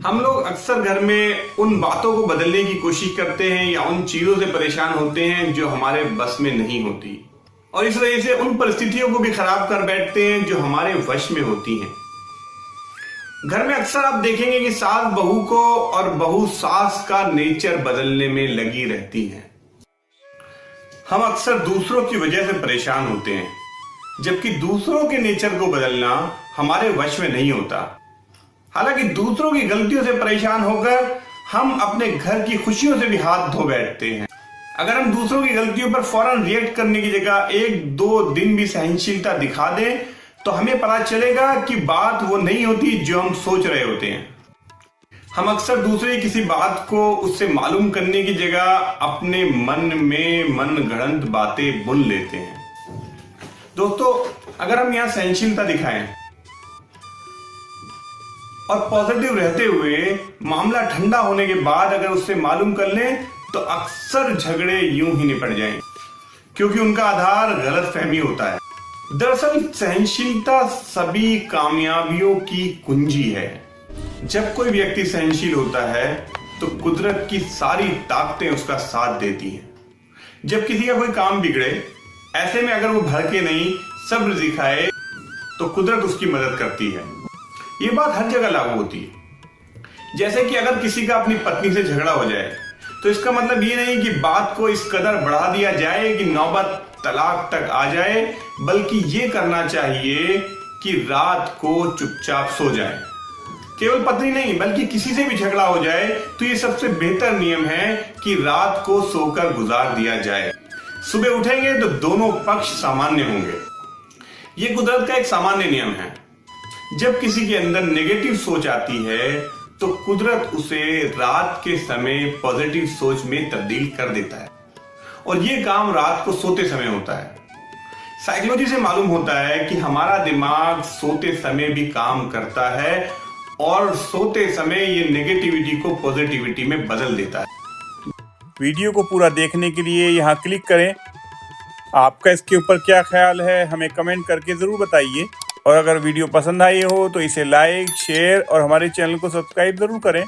हम लोग अक्सर घर में उन बातों को बदलने की कोशिश करते हैं या उन चीजों से परेशान होते हैं जो हमारे बस में नहीं होती, और इस वजह से उन परिस्थितियों को भी खराब कर बैठते हैं जो हमारे वश में होती हैं। घर में अक्सर आप देखेंगे कि सास बहू को और बहू सास का नेचर बदलने में लगी रहती है। हम अक्सर दूसरों की वजह से परेशान होते हैं, जबकि दूसरों के नेचर को बदलना हमारे वश में नहीं होता। हालांकि दूसरों की गलतियों से परेशान होकर हम अपने घर की खुशियों से भी हाथ धो बैठते हैं। अगर हम दूसरों की गलतियों पर फौरन रिएक्ट करने की जगह 1-2 दिन भी सहनशीलता दिखा दें, तो हमें पता चलेगा कि बात वो नहीं होती जो हम सोच रहे होते हैं। हम अक्सर दूसरे किसी बात को उससे मालूम करने की जगह अपने मन में मनगढ़ंत बातें बुन लेते हैं। दोस्तों, अगर हम यहाँ सहनशीलता दिखाएं और पॉजिटिव रहते हुए मामला ठंडा होने के बाद अगर उससे मालूम कर लें, तो अक्सर झगड़े यूं ही निपट जाएं, क्योंकि उनका आधार गलतफहमी होता है। दरअसल सहनशीलता सभी कामयाबियों की कुंजी है। जब कोई व्यक्ति सहनशील होता है तो कुदरत की सारी ताकतें उसका साथ देती हैं। जब किसी का कोई काम बिगड़े, ऐसे में अगर वो भड़के नहीं, सब्र दिखाए, तो कुदरत उसकी मदद करती है। ये बात हर जगह लागू होती है। जैसे कि अगर किसी का अपनी पत्नी से झगड़ा हो जाए, तो इसका मतलब ये नहीं कि बात को इस कदर बढ़ा दिया जाए कि नौबत तलाक तक आ जाए, बल्कि ये करना चाहिए कि रात को चुपचाप सो जाए। केवल पत्नी नहीं, बल्कि किसी से भी झगड़ा हो जाए तो ये सबसे बेहतर नियम है कि रात को सोकर गुजार दिया जाए। सुबह उठेंगे तो दोनों पक्ष सामान्य होंगे। ये कुदरत का एक सामान्य नियम है। जब किसी के अंदर नेगेटिव सोच आती है, तो कुदरत उसे रात के समय पॉजिटिव सोच में तब्दील कर देता है, और ये काम रात को सोते समय होता है। साइकोलॉजी से मालूम होता है कि हमारा दिमाग सोते समय भी काम करता है, और सोते समय ये नेगेटिविटी को पॉजिटिविटी में बदल देता है। वीडियो को पूरा देखने के लिए यहाँ क्लिक करें। आपका इसके ऊपर क्या ख्याल है, हमें कमेंट करके ज़रूर बताइए। और अगर वीडियो पसंद आई हो तो इसे लाइक, शेयर और हमारे चैनल को सब्सक्राइब ज़रूर करें।